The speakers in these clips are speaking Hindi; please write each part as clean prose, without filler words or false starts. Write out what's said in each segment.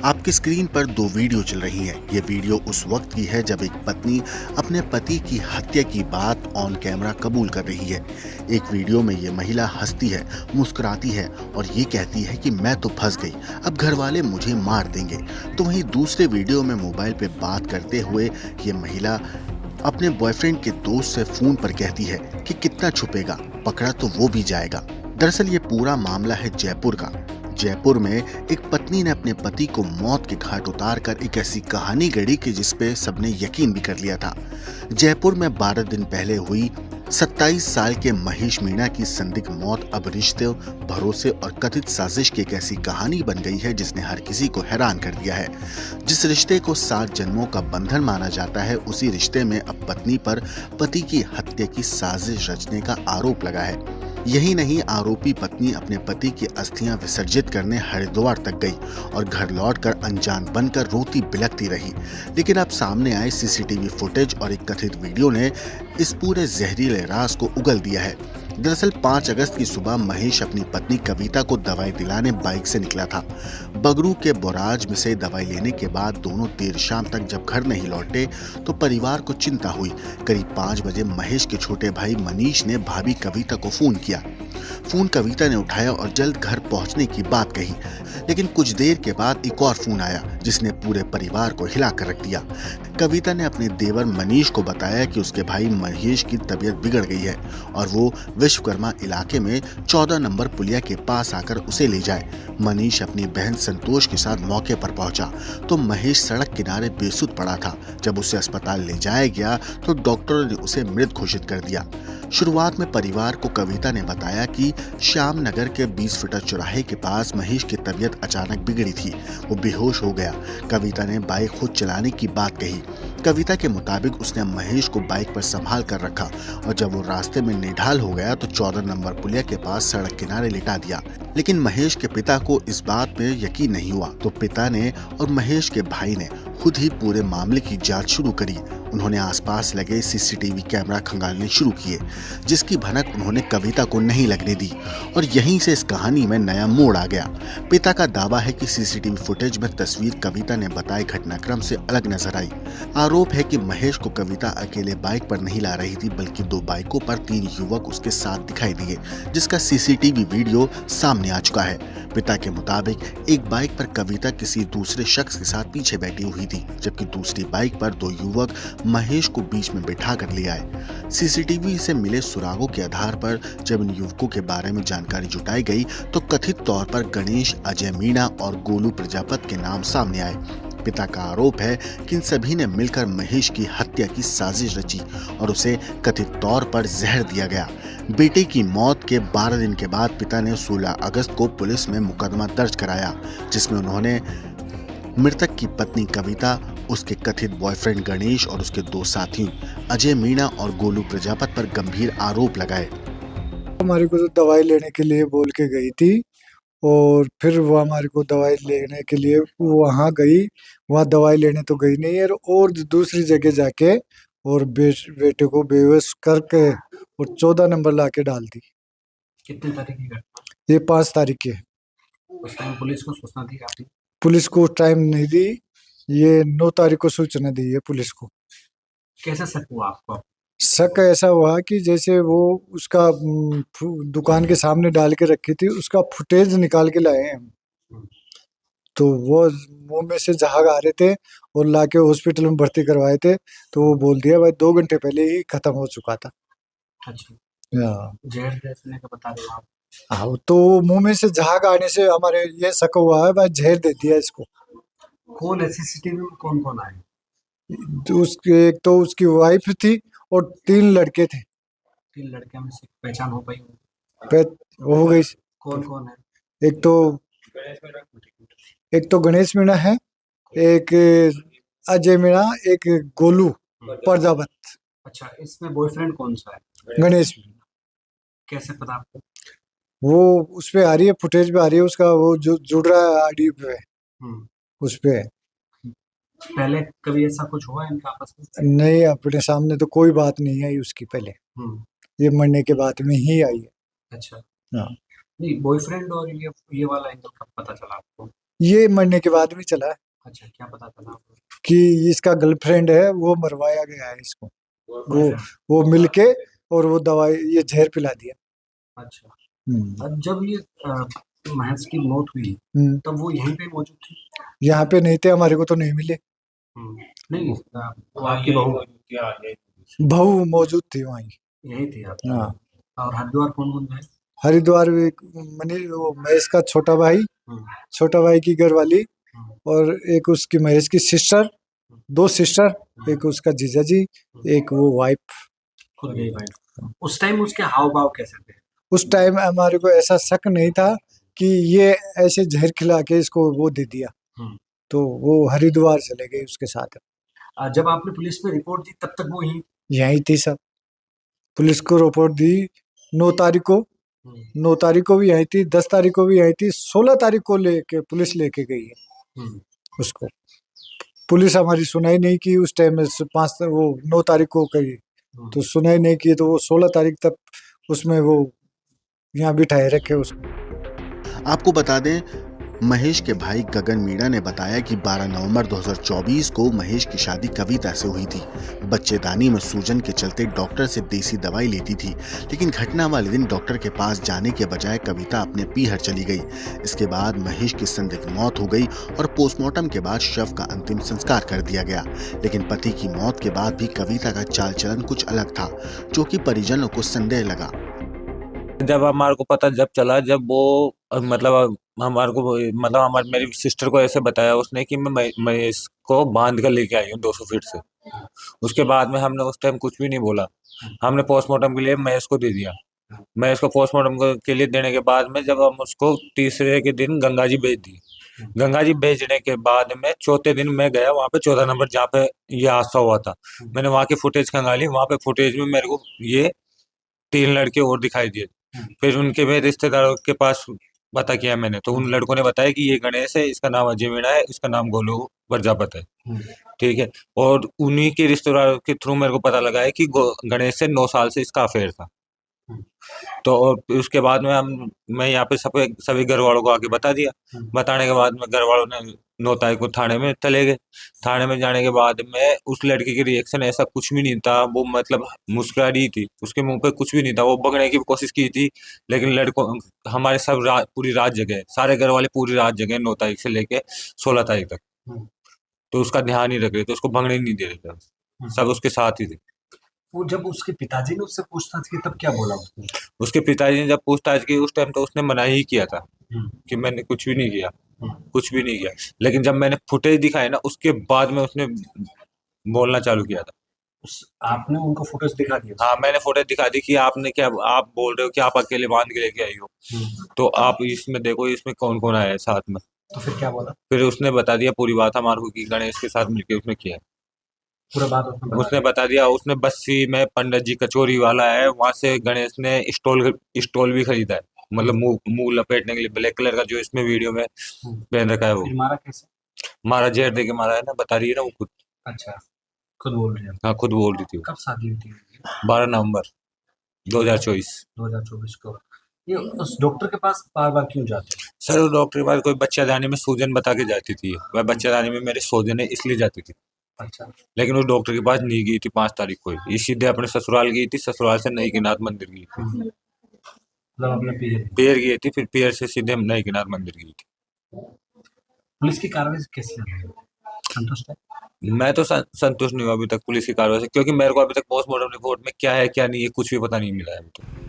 आपकी स्क्रीन पर दो वीडियो चल रही हैं। ये वीडियो उस वक्त की है जब एक पत्नी अपने पति की हत्या की बात ऑन कैमरा कबूल कर रही है। एक वीडियो में ये महिला हंसती है, मुस्कुराती है और ये कहती है कि मैं तो फंस गई, अब घर वाले मुझे मार देंगे। तो वहीं दूसरे वीडियो में मोबाइल पे बात करते हुए ये महिला अपने बॉयफ्रेंड के दोस्त से फोन पर कहती है कि कितना छुपेगा, पकड़ा तो वो भी जाएगा। दरअसल ये पूरा मामला है जयपुर का। जयपुर में एक पत्नी ने अपने पति को मौत के घाट उतार कर एक ऐसी कहानी गढ़ी कि जिसपे सबने यकीन भी कर लिया था। जयपुर में 12 दिन पहले हुई 27 साल के महेश मीणा की संदिग्ध मौत अब रिश्ते, भरोसे और कथित साजिश की एक ऐसी कहानी बन गई है जिसने हर किसी को हैरान कर दिया है। जिस रिश्ते को 7 जन्मों का बंधन माना जाता है, उसी रिश्ते में अब पत्नी पर पति की हत्या की साजिश रचने का आरोप लगा है। यही नहीं, आरोपी पत्नी अपने पति की अस्थियां विसर्जित करने हरिद्वार तक गई और घर लौटकर अनजान बनकर रोती बिलखती रही। लेकिन अब सामने आए सीसीटीवी फुटेज और एक कथित वीडियो ने इस पूरे जहरीले राज को उगल दिया है। दरअसल 5 अगस्त की सुबह महेश अपनी पत्नी कविता को दवाई दिलाने बाइक से निकला था। बगरू के बोराज में से दवाई लेने के बाद दोनों देर शाम तक जब घर नहीं लौटे तो परिवार को चिंता हुई। करीब 5 बजे महेश के छोटे भाई मनीष ने भाभी कविता को फोन किया। फोन कविता ने उठाया और जल्द घर पहुंचने की बात कही। लेकिन कुछ देर के बाद एक और फोन आया जिसने पूरे परिवार को हिला कर रख दिया। कविता ने अपने देवर मनीष को बताया कि उसके भाई महेश की तबीयत बिगड़ गई है और वो विश्वकर्मा इलाके में 14 नंबर पुलिया के पास आकर उसे ले जाए। मनीष अपनी बहन संतोष के साथ मौके पर पहुंचा तो महेश सड़क किनारे बेसुध पड़ा था। जब उसे अस्पताल ले जाया गया तो डॉक्टरों ने उसे मृत घोषित कर दिया। शुरुआत में परिवार को कविता ने बताया कि श्याम नगर के 20 फीटर चौराहे के पास महेश की तबीयत अचानक बिगड़ी थी, वो बेहोश हो गया। कविता ने बाइक खुद चलाने की बात कही। कविता के मुताबिक उसने महेश को बाइक पर संभाल कर रखा और जब वो रास्ते में निढाल हो गया तो 14 नंबर पुलिया के पास सड़क किनारे लिटा दिया। लेकिन महेश के पिता को इस बात पे यकीन नहीं हुआ तो पिता ने और महेश के भाई ने खुद ही पूरे मामले की जांच शुरू करी। उन्होंने आसपास लगे सीसीटीवी कैमरा खंगालने शुरू किए, जिसकी भनक उन्होंने कविता को नहीं लगने दी और यहीं से इस कहानी में नया मोड़ आ गया। पिता का दावा है कि सीसीटीवी फुटेज में तस्वीर कविता ने बताए घटनाक्रम से अलग नजर आई। आरोप है कि महेश को कविता अकेले बाइक पर नहीं ला रही थी, बल्कि 2 बाइकों पर 3 युवक उसके साथ दिखाई दिए, जिसका सीसीटीवी वीडियो सामने आ चुका है। पिता के मुताबिक एक बाइक पर कविता किसी दूसरे शख्स के साथ पीछे बैठी हुई थी, जबकि दूसरी बाइक पर 2 युवक महेश को बीच में बिठा कर ले आए। सीसीटीवी से मिले सुरागों के आधार पर जब इन युवकों के बारे में जानकारी जुटाई गई तो कथित तौर पर गणेश, अजय मीणा और गोलू प्रजापत के नाम सामने आए। पिता का आरोप है कि इन सभी ने मिलकर महेश की हत्या की साजिश रची और उसे कथित तौर पर जहर दिया गया। बेटे की मौत के 12 दिन के बाद पिता ने 16 अगस्त को पुलिस में मुकदमा दर्ज कराया, जिसमें उन्होंने मृतक की पत्नी कविता, उसके कथित बॉयफ्रेंड गणेश और उसके 2 साथियों अजय मीणा और गोलू प्रजापत पर गंभीर आरोप लगाए। हमारे को तो दवाई लेने के लिए बोल के गई थी और फिर वो हमारे को दवाई लेने के लिए वहाँ गई। वहाँ दवाई लेने तो गई नहीं है और दूसरी जगह जाके और बेटे को बेहोश करके और 14 नंबर लाके डाल दी। कितनी तारीख की घटना? ये 5 तारीख की है। उस टाइम पुलिस को सूचना दी आपने? पुलिस को टाइम नहीं दी, ये 9 तारीख को सूचना दी है पुलिस को। कैसे शक हुआ आपको? शक ऐसा हुआ कि जैसे वो उसका दुकान के सामने डाल के रखी थी, उसका फुटेज निकाल के लाए हैं। तो वो मुंह में से जहाग आ रहे थे और लाके हॉस्पिटल में भर्ती करवाए थे, तो वो बोल दिया भाई 2 घंटे पहले ही खत्म हो चुका था। अच्छा, हाँ जहर देने का बता रहे हो आप? हाँ, तो मुंह में से जहाग आने से हमारे ये शक हुआ है भाई जहर दे दिया इसको। कौन है सीसीटीवी में, कौन कौन आए? तो उसके एक तो उसकी वाइफ थी और 3 लड़के थे। 3 लड़के में से पहचान हो पाई? हो गई। कौन कौन है? एक तो गणेश मीणा है, एक अजय मीणा, एक गोलू प्रजापत। अच्छा, इसमें बॉयफ्रेंड कौन सा है? गणेश कैसे पता आपको? वो उस पे आ रही है, फुटेज पे आ रही है उसका, वो जो जुड़ रहा है ऑडियो पे, उस पे है। पहले कभी ऐसा कुछ हुआ इनका आपस में? नहीं, अपने सामने तो कोई बात नहीं आई उसकी पहले, ये मरने के बाद में ही आई है। अच्छा, हाँ, नहीं बॉयफ्रेंड और ये वाला एंगल कब पता चला आपको? ये मरने के बाद भी चला है अच्छा, क्या पता चला आपको? कि इसका गर्लफ्रेंड है, वो मरवाया गया है इसको। वो मिलके और वो दवाई, ये जहर पिला दिया। अच्छा, हम्म, जब ये महेश की मौत हुई तब वो यहीं पे मौजूद थी? यहाँ पे नहीं थे, हमारे को तो नहीं मिले। नहीं, वो आपकी बहू बहू मौजूद थी वहीं। यही थी आप? हाँ, और हरिद्वार कौन कौन गए? हरिद्वार में वो महेश का छोटा भाई की घरवाली, और एक उसकी महेश की सिस्टर, 2 सिस्टर, एक उसका जीजा जी, एक वो वाइफ। खुद गई भाई। उस टाइम उसके हाव भाव कैसे थे? उस टाइम हमारे को ऐसा शक नहीं था कि ये ऐसे जहर खिला के इसको वो दे दिया, तो वो हरिद्वार चले गए उसके साथ। जब आपने पुलिस में रिपोर्ट दी तब तक वो यहीं थी सब। पुलिस को रिपोर्ट दी 9 तारीख को, 9 तारीख को भी यहीं थी, 10 तारीख को भी यहीं थी, 16 तारीख को लेके पुलिस लेके गई है उसको। पुलिस हमारी सुनाई नहीं की उस टाइम में, 9 तारीख को गई तो सुनाई नहीं की, तो वो 16 तारीख तक उसमें वो यहाँ बिठाए रखे उसको। आपको बता दें, महेश के भाई गगन मीणा ने बताया कि 12 नवंबर 2024 को महेश की शादी कविता से हुई थी। बच्चेदानी में सूजन के चलते डॉक्टर से देसी दवाई लेती थी, लेकिन घटना वाले दिन डॉक्टर के पास जाने के बजाय कविता अपने पीहर चली गई। इसके बाद महेश की संदिग्ध मौत हो गई और पोस्टमार्टम के बाद शव का अंतिम संस्कार कर दिया गया। लेकिन पति की मौत के बाद भी कविता का चाल चलन कुछ अलग था, जो कि परिजनों को संदेह लगा। जब हमारे को पता जब चला, जब वो मतलब हमारे को मतलब हमारी मेरी सिस्टर को ऐसे बताया उसने कि मैं इसको बांध कर लेके आई हूँ 200 फीट से। उसके बाद में हमने उस टाइम कुछ भी नहीं बोला। हमने पोस्टमार्टम के लिए मैं इसको दे दिया। मैं इसको पोस्टमार्टम के लिए देने के बाद में जब हम उसको तीसरे के दिन गंगा जी भेज दी। गंगा जी भेजने के बाद में चौथे दिन मैं गया वहाँ पे 14 नंबर जहाँ पे ये हादसा हुआ था। मैंने वहाँ की फुटेज खंगाली। वहाँ पे फुटेज में मेरे को ये 3 लड़के और दिखाई दिए। फिर उनके मेरे रिश्तेदारों के पास पता किया मैंने, तो उन लड़कों ने बताया कि ये गणेश है, इसका नाम अजय मीणा है, इसका नाम गोलू प्रजापत है। ठीक है। और उन्हीं के रिश्तेदारों के थ्रू मेरे को पता लगा है कि गणेश से 9 साल से इसका अफेयर था। तो और उसके बाद में मैं यहाँ पे सभी घर वालों को आके बता दिया। बताने के बाद में घर वालों ने 9 तारीख को थाने में चले गए। थाने में जाने के बाद में उस लड़की की रिएक्शन ऐसा कुछ भी नहीं था। वो मतलब मुस्कुरा रही थी, उसके मुंह पे कुछ भी नहीं था। वो भगने की कोशिश की थी, लेकिन लड़कों हमारे सब पूरी रात जगे, सारे घर वाले पूरी रात जगे 9 तारीख से लेके 16 तारीख तक। तो उसका ध्यान नहीं रख रहे थे, उसको भगने नहीं दे रहे थे, सब उसके साथ ही थे। वो जब उसके पिताजी ने उससे पूछताछ की तब क्या बोला उसने? उसके पिताजी ने जब पूछताछ की उस टाइम तो उसने मना ही किया था कि मैंने कुछ भी नहीं किया, कुछ भी नहीं किया। लेकिन जब मैंने फुटेज दिखाई ना, उसके बाद में उसने बोलना चालू किया था। आपने उनको फोटोज दिखा दिया? हाँ, मैंने फोटोज दिखा दी कि आपने क्या, आप बोल रहे हो कि आप अकेले बांध के लेके आई हो, तो आप इसमें देखो इसमें कौन कौन आया है साथ में। तो फिर क्या बोला? फिर उसने बता दिया पूरी बात हमारे को कि गणेश के साथ मिलकर उसने किया। पूरा बात उसने बता दिया। उसने बस्सी में पंडित जी कचोरी वाला है, वहां से गणेश ने स्टॉल भी खरीदा है, मतलब मुंह लपेटने के लिए ब्लैक कलर का, जो इसमें वीडियो में पहन रखा है। वो मारा कैसे? मारा जहर दे के मारा है ना, बता रही है ना वो खुद। अच्छा, खुद बोल रही है? हाँ, खुद बोल रही थी। कब शादी हुई थी? 12 नवंबर 2024 को। ये उस डॉक्टर के पास बार बार क्यों जाते हैं? सर, वो डॉक्टर के पास कोई बच्चादानी में सूजन बता के जाती थी। वह बच्चादानी में मेरे सूजन है इसलिए जाती थी। अच्छा। लेकिन उस डॉक्टर के पास नहीं गई थी 5 तारीख को। ये सीधे अपने ससुराल गई थी, ससुराल से नई किनार मंदिर गई थी। मतलब अपने पियर गई थी, फिर पियर से सीधे नई किनार मंदिर गई थी। पुलिस की कार्रवाई कैसी लग रही है? संतुष्ट है? मैं तो संतुष्ट नहीं हूँ अभी तक पुलिस की कार्रवाई से, क्योंकि मेरे को अभी तक पोस्टमार्टम रिपोर्ट में क्या है क्या नहीं है कुछ भी पता नहीं मिला है अभी तक।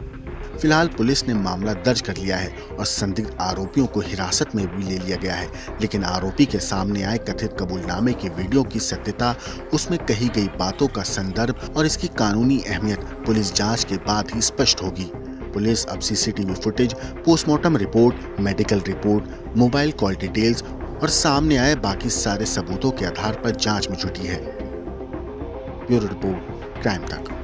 फिलहाल पुलिस ने मामला दर्ज कर लिया है और संदिग्ध आरोपियों को हिरासत में भी ले लिया गया है। लेकिन आरोपी के सामने आए कथित कबूलनामे की वीडियो की सत्यता, उसमें कही गई बातों का संदर्भ और इसकी कानूनी अहमियत पुलिस जांच के बाद ही स्पष्ट होगी। पुलिस अब CCTV footage, postmortem report, medical report, mobile call details और सामने आए बाकी सारे सबूतों के आधार पर जांच में जुटी है। ब्यूरो रिपोर्ट, क्राइम तक।